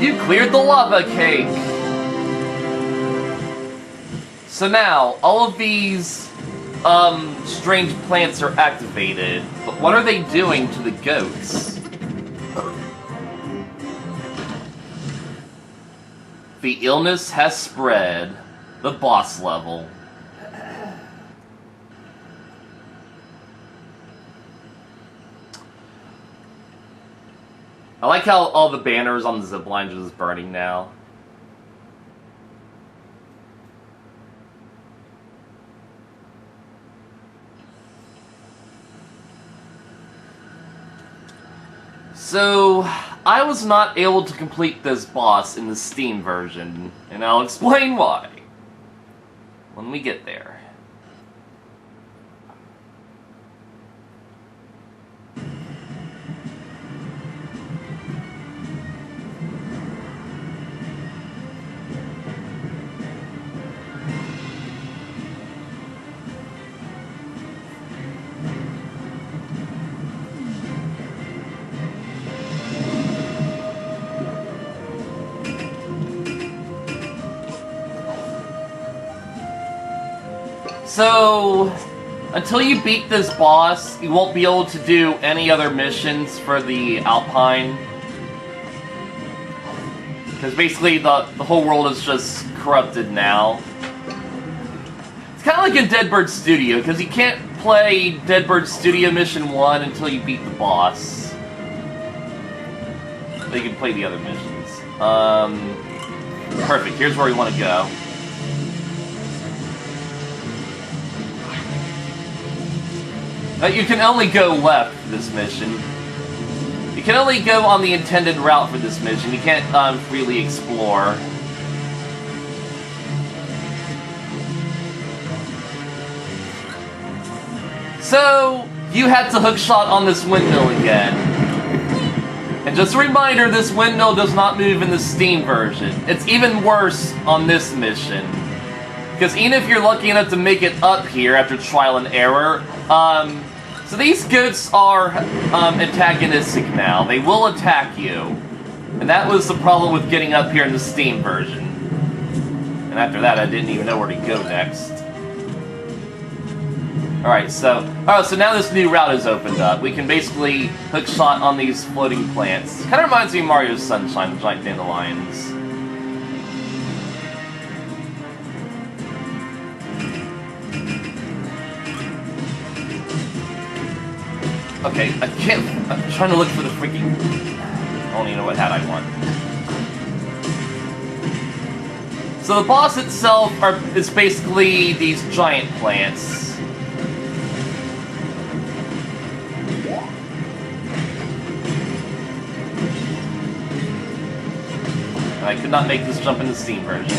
You cleared the lava cake! So now, all of these, strange plants are activated, but what are they doing to the goats? The illness has spread. The boss level. I like how all the banners on the zipline are just burning now. So, I was not able to complete this boss in the Steam version, and I'll explain why when we get there. So, until you beat this boss, you won't be able to do any other missions for the Alpine. Because basically the whole world is just corrupted now. It's kind of like in Deadbird Studio, because you can't play Deadbird Studio Mission 1 until you beat the boss. So you can play the other missions. Perfect, here's where we want to go. You can only go left for this mission. You can only go on the intended route for this mission. You can't freely explore. So, you had to hookshot on this windmill again. And just a reminder, this windmill does not move in the Steam version. It's even worse on this mission. Because even if you're lucky enough to make it up here after trial and error, so these goats are antagonistic now. They will attack you. And that was the problem with getting up here in the Steam version. And after that, I didn't even know where to go next. Alright, so now this new route is opened up. We can basically hookshot on these floating plants. Kind of reminds me of Mario's Sunshine, the giant dandelions. Okay, I'm trying to look for the freaking... I don't even know what hat I want. So the boss itself is basically these giant plants. And I could not make this jump in the Steam version.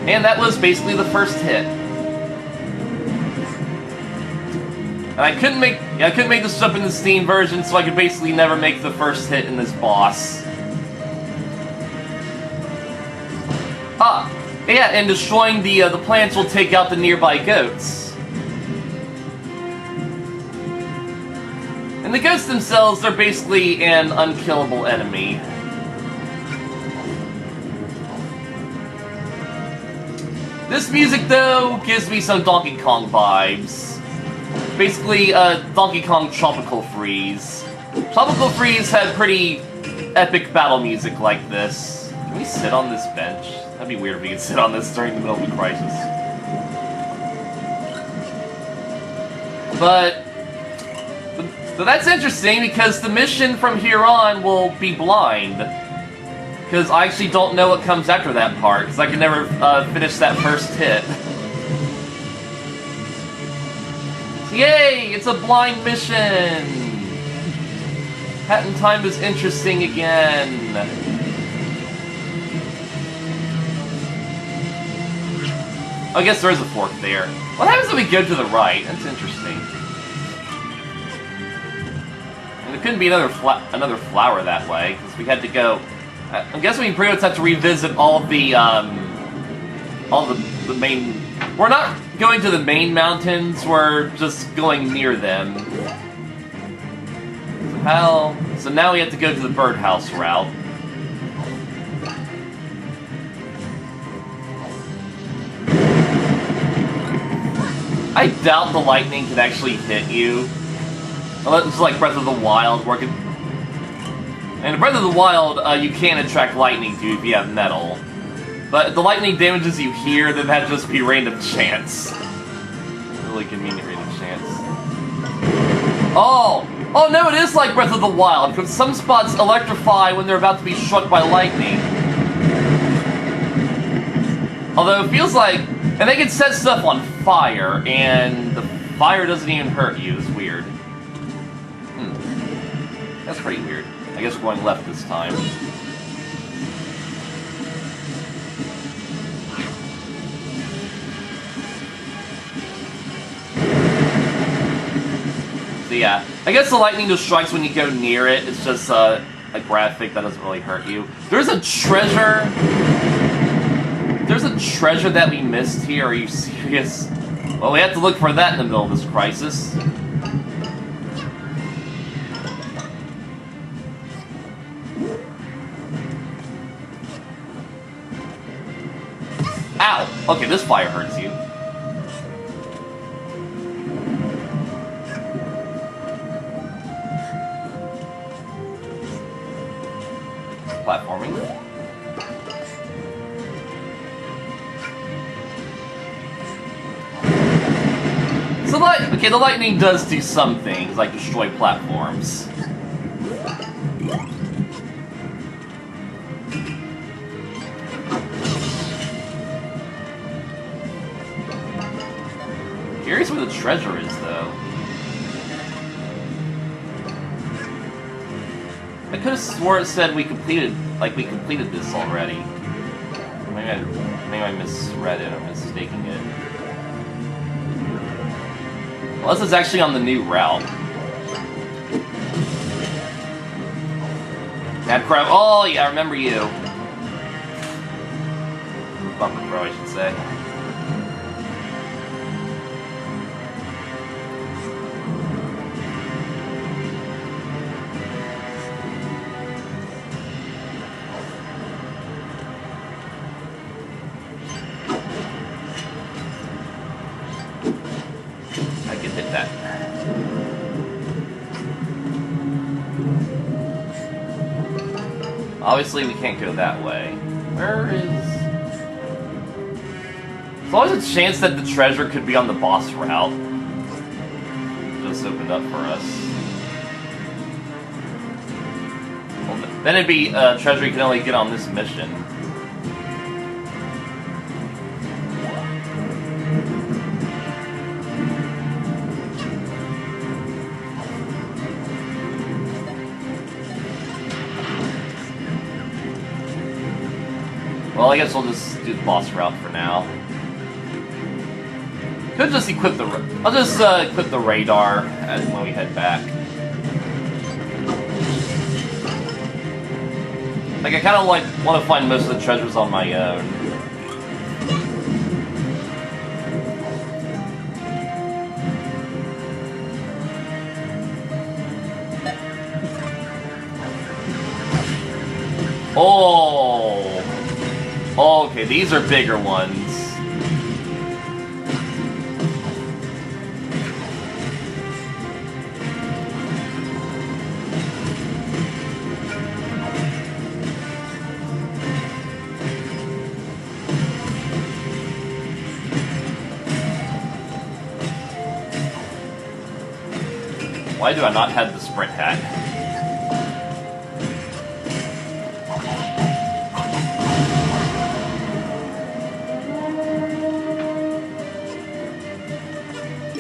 And that was basically the first hit. And I couldn't make this jump in the Steam version, so I could basically never make the first hit in this boss. Yeah, and destroying the plants will take out the nearby goats. And the goats themselves, they're basically an unkillable enemy. This music, though, gives me some Donkey Kong vibes. Basically, Donkey Kong Tropical Freeze. Tropical Freeze had pretty epic battle music like this. Can we sit on this bench? That'd be weird if we could sit on this during the middle of a crisis. But that's interesting, because the mission from here on will be blind. Because I actually don't know what comes after that part, because I can never finish that first hit. Yay! It's a blind mission! Hat in Time is interesting again. I guess there is a fork there. What happens if we go to the right? That's interesting. And there couldn't be another flower that way, because we had to go... I'm guessing we pretty much have to revisit all the main... We're not going to the main mountains, we're just going near them. So So now we have to go to the birdhouse route. I doubt the lightning could actually hit you. Unless it's like Breath of the Wild, working. And in Breath of the Wild, you can attract lightning to you if you have metal. But if the lightning damages you here, then that'd just be random chance. Really convenient random chance. Oh! Oh no, it is like Breath of the Wild, because some spots electrify when they're about to be struck by lightning. Although it feels like... And they can set stuff on fire, and the fire doesn't even hurt you. It's weird. That's pretty weird. I guess we're going left this time. So yeah, I guess the lightning just strikes when you go near it. It's just a graphic that doesn't really hurt you. There's a treasure... There's a treasure that we missed here, are you serious? Well, we have to look for that in the middle of this crisis. Ow! Okay, this fire hurts you. Platforming. So okay, the lightning does do some things, like destroy platforms. Curious where the treasure is, though. I could have swore it said we completed this already. Maybe I misread it or mistaking it. Well, this is actually on the new route. Mad Crab. Oh, yeah, I remember you. Bumper Pro, I should say. Obviously, we can't go that way. Where is... There's always a chance that the treasure could be on the boss route. Just opened up for us. Well, then it'd be treasure you can only get on this mission. Well, I guess we'll just do the boss route for now. Could just equip the... I'll just equip the radar when we head back. Like, I kind of want to find most of the treasures on my own. Oh! Okay, these are bigger ones. Why do I not have the sprint hat?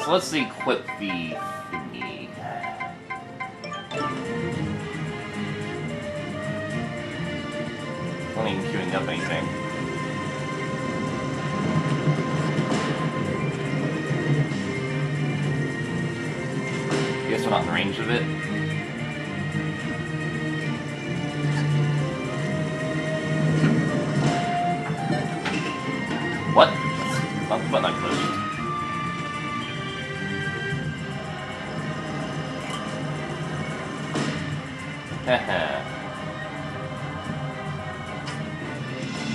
Let's equip the thingy. Not even queuing up anything. Guess we're not in range of it. What? That's not the button I pushed.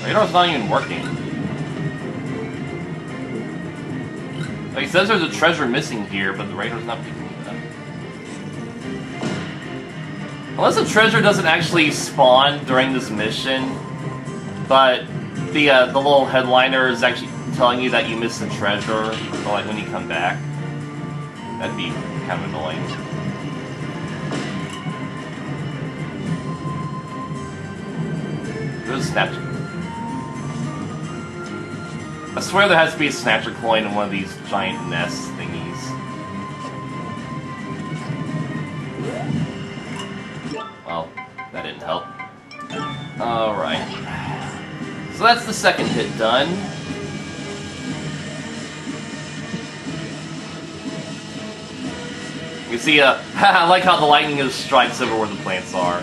Radar's not even working. Like, it says there's a treasure missing here, but the radar's not picking it up. Unless the treasure doesn't actually spawn during this mission, but the little headliner is actually telling you that you missed the treasure, so like when you come back. That'd be kind of annoying. There's a Snatcher. I swear there has to be a Snatcher coin in one of these giant nest thingies. Well, that didn't help. Alright. So that's the second hit done. You see, I like how the lightning just strikes over where the plants are.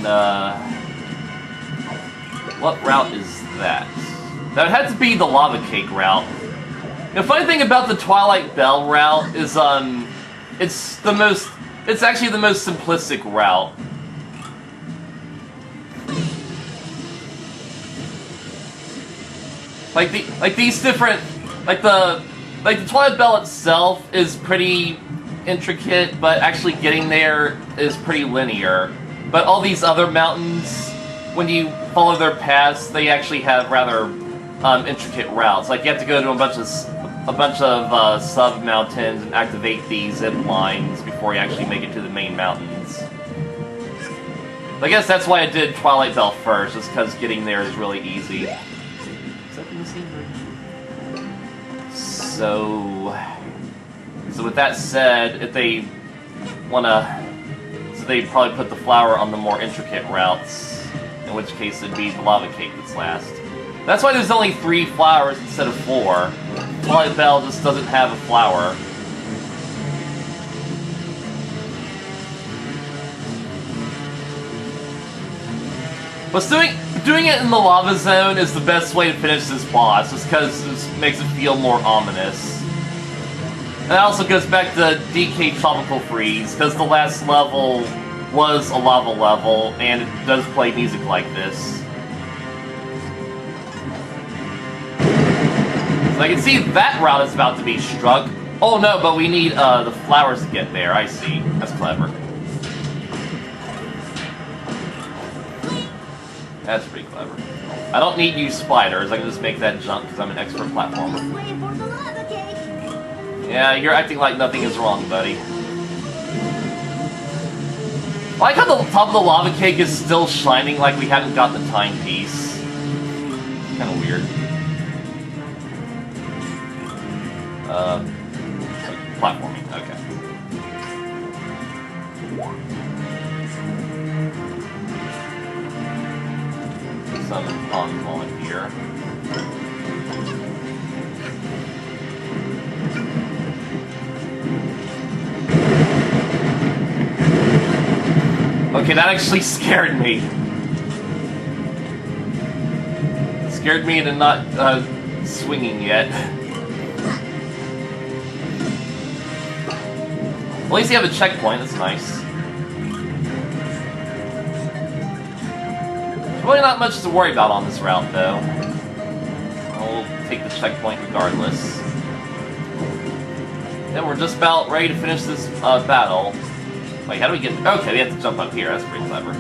And, what route is that? That would have to be the Lava Cake route. The funny thing about the Twilight Bell route is, it's actually the most simplistic route. The Twilight Bell itself is pretty intricate, but actually getting there is pretty linear. But all these other mountains, when you follow their paths, they actually have rather intricate routes. Like, you have to go to a bunch of sub-mountains and activate these zip lines before you actually make it to the main mountains. I guess that's why I did Twilight Bell first, just because getting there is really easy. So with that said, if they so they'd probably put the flower on the more intricate routes, in which case it'd be the Lava Cake that's last. That's why there's only 3 flowers instead of 4. Twilight Bell just doesn't have a flower. But doing it in the lava zone is the best way to finish this boss, just because it makes it feel more ominous. And it also goes back to DK Tropical Freeze, because the last level was a lava level, and it does play music like this. So I can see that route is about to be struck. Oh no, but we need the flowers to get there, I see. That's clever. That's pretty clever. I don't need you spiders, I can just make that jump because I'm an expert platformer. Yeah, you're acting like nothing is wrong, buddy. I like how the top of the lava cake is still shining like we haven't got the timepiece. Kinda weird. Platforming, okay. Summon Pond Mullen here. Okay, that actually scared me. It scared me into not swinging yet. At least you have a checkpoint, that's nice. Really not much to worry about on this route, though. We'll take the checkpoint regardless. Then we're just about ready to finish this battle. Wait, how do we get... Okay, we have to jump up here. That's pretty clever.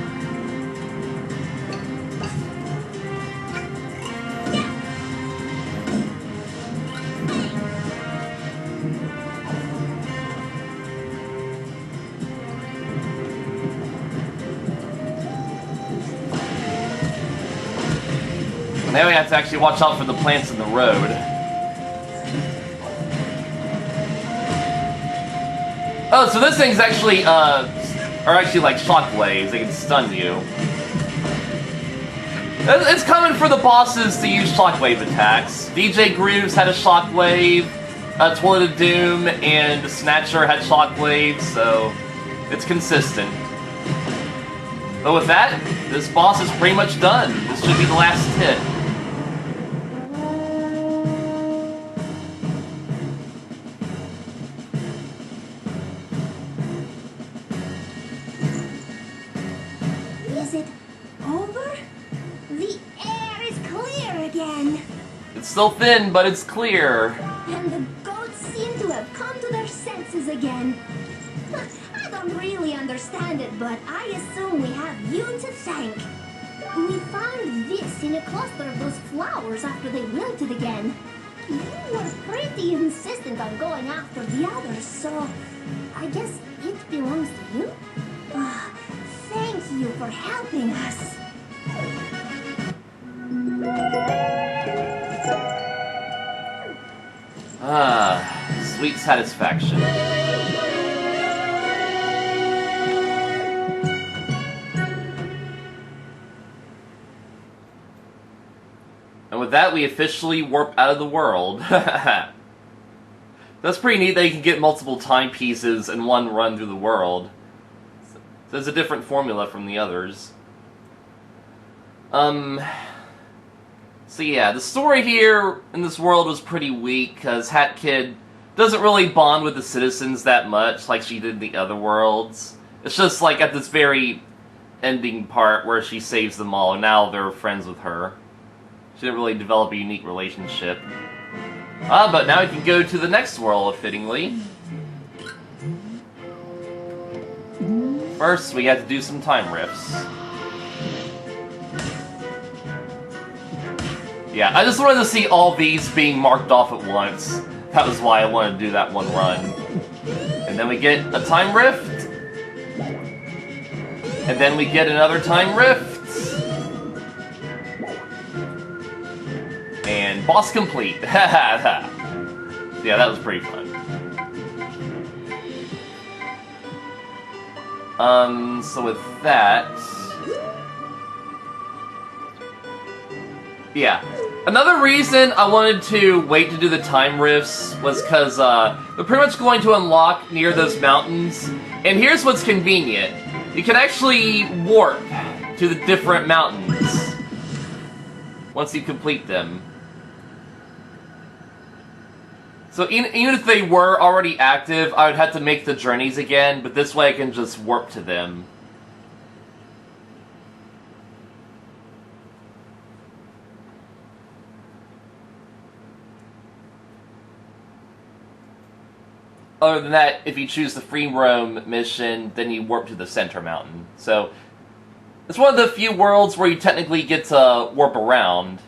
Now we have to actually watch out for the plants in the road. Oh, so this thing's actually, are actually like shockwaves. They can stun you. It's common for the bosses to use shockwave attacks. DJ Grooves had a shockwave, Toilet of Doom and Snatcher had shockwaves, so it's consistent. But with that, this boss is pretty much done. This should be the last hit. Is it over? The air is clear again. It's still thin, but it's clear. And the goats seem to have come to their senses again. I don't really understand it, but I assume we have you to thank. We found this in a cluster of those flowers after they wilted again. You were pretty insistent on going after the others, so I guess it belongs to you? Thank you for helping us. Sweet satisfaction. And with that, we officially warp out of the world. That's pretty neat that you can get multiple timepieces in one run through the world. So it's a different formula from the others. So yeah, the story here in this world was pretty weak, because Hat Kid doesn't really bond with the citizens that much like she did in the other worlds. It's just like at this very ending part where she saves them all, and now they're friends with her. She didn't really develop a unique relationship. But now we can go to the next world, fittingly. First, we had to do some time rifts. Yeah, I just wanted to see all these being marked off at once. That was why I wanted to do that one run. And then we get a time rift. And then we get another time rift. And boss complete. Yeah, that was pretty fun. So with that... Yeah. Another reason I wanted to wait to do the time rifts was because they're pretty much going to unlock near those mountains. And here's what's convenient. You can actually warp to the different mountains once you complete them. So even if they were already active, I would have to make the journeys again, but this way I can just warp to them. Other than that, if you choose the free roam mission, then you warp to the center mountain. So, it's one of the few worlds where you technically get to warp around.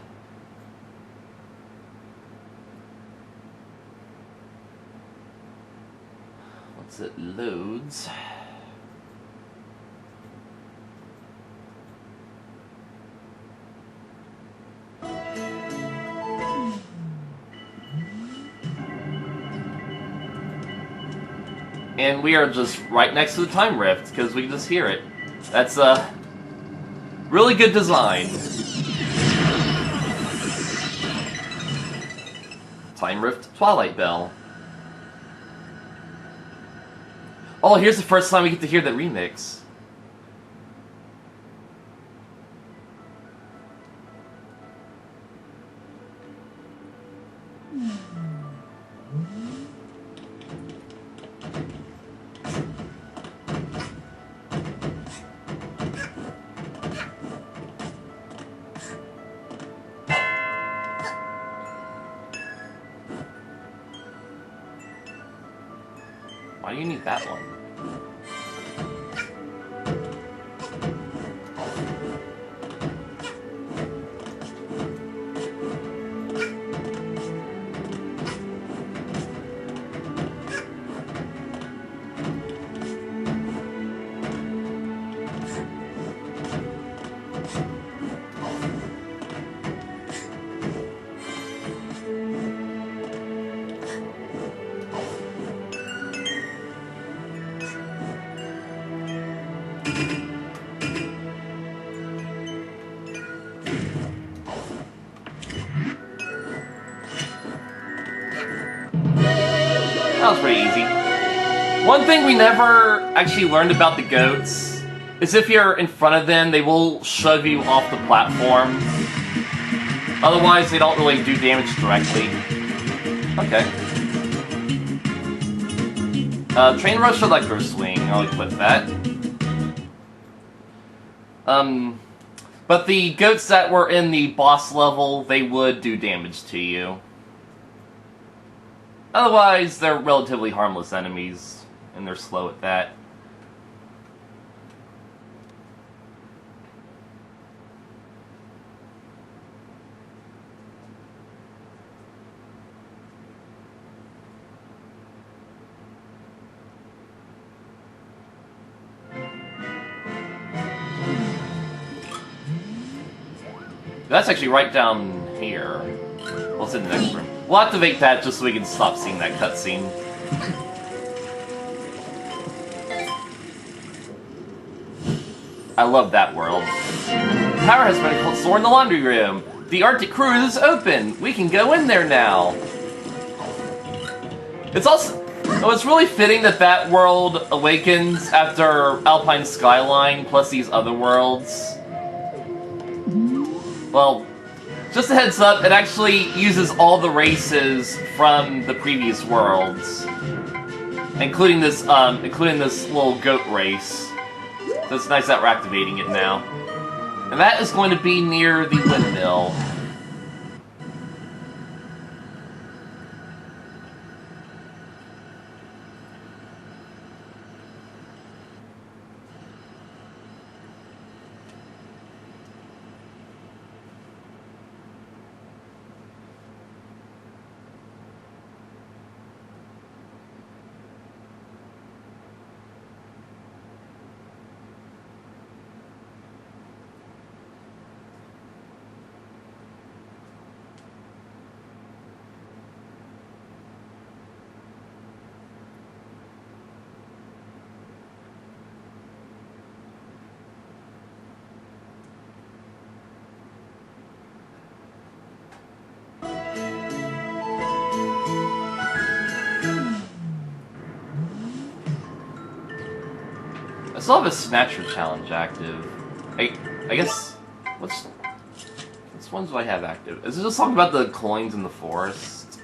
Once it loads... And we are just right next to the time rift, because we can just hear it. That's really good design. Time rift Twilight Bell. Oh, here's the first time we get to hear that remix. Why do you need that one? That was pretty easy. One thing we never actually learned about the goats is if you're in front of them, they will shove you off the platform. Otherwise, they don't really do damage directly. Okay. Train Rush Electro Swing, I'll equip that. But the goats that were in the boss level, they would do damage to you. Otherwise, they're relatively harmless enemies, and they're slow at that. That's actually right down here. Well, it's in the next room. We'll activate that just so we can stop seeing that cutscene. I love that world. Power has been stored in the laundry room. The Arctic cruise is open. We can go in there now. It's also... Oh, it's really fitting that that world awakens after Alpine Skyline plus these other worlds. Well, just a heads up, it actually uses all the races from the previous worlds, including this little goat race. So it's nice that we're activating it now. And that is going to be near the windmill. I still have a Snatcher challenge active. I guess... Which ones do I have active? Is it just talking about the coins in the forest?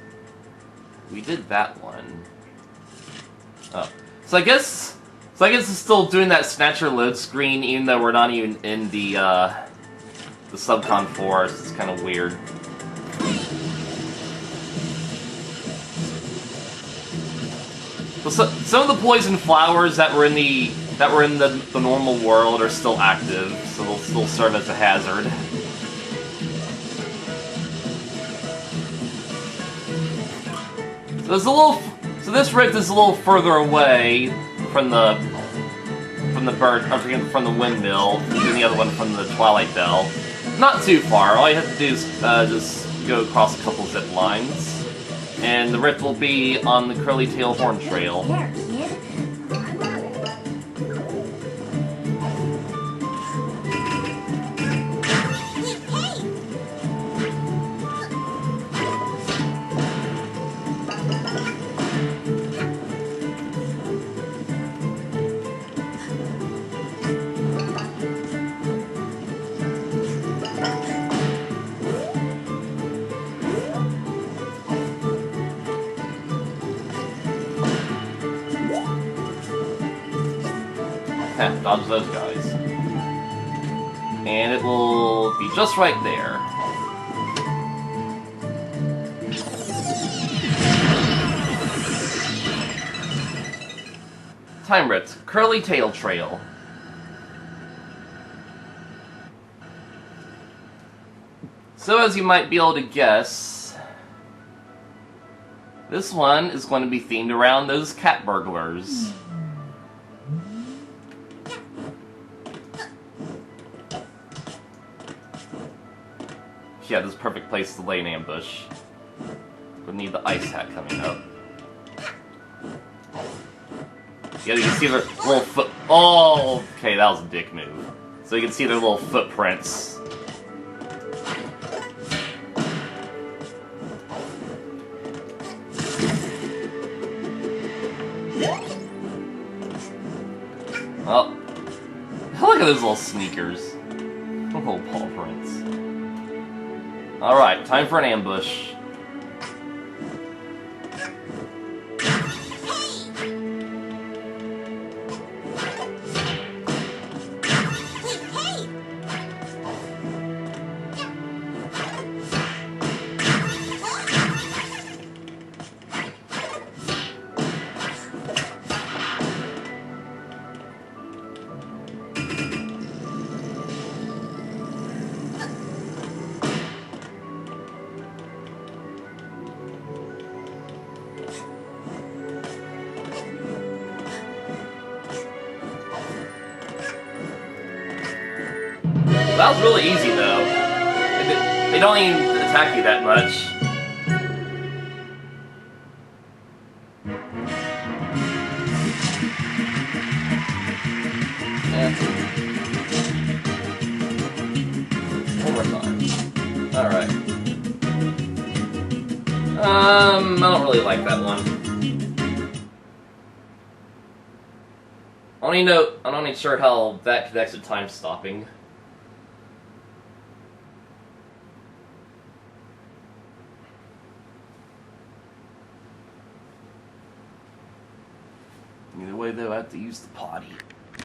We did that one. Oh. So I guess it's still doing that Snatcher load screen even though we're not even in the Subcon forest. It's kind of weird. So some of the poison flowers that were in the normal world are still active, so they'll still serve as a hazard. So this rift is a little further away from the windmill than the other one from the Twilight Bell. Not too far. All you have to do is just go across a couple zip lines, and the rift will be on the Curly Tail Horn Trail. There, kid. Dodge those guys. And it will be just right there. Time Rift, Curly Tail Trail. So as you might be able to guess, this one is going to be themed around those cat burglars. Yeah, this is a perfect place to lay an ambush. We'll need the ice hat coming up. Yeah, you can see their little foot. Oh, okay, that was a dick move. So you can see their little footprints. Oh, look at those little sneakers. Little paw prints. Alright, time for an ambush. That was really easy, though. They don't even attack you that much. One more time. Alright. I don't really like that one. I'm not even sure how that connects to time stopping. Either way, though, I have to use the potty.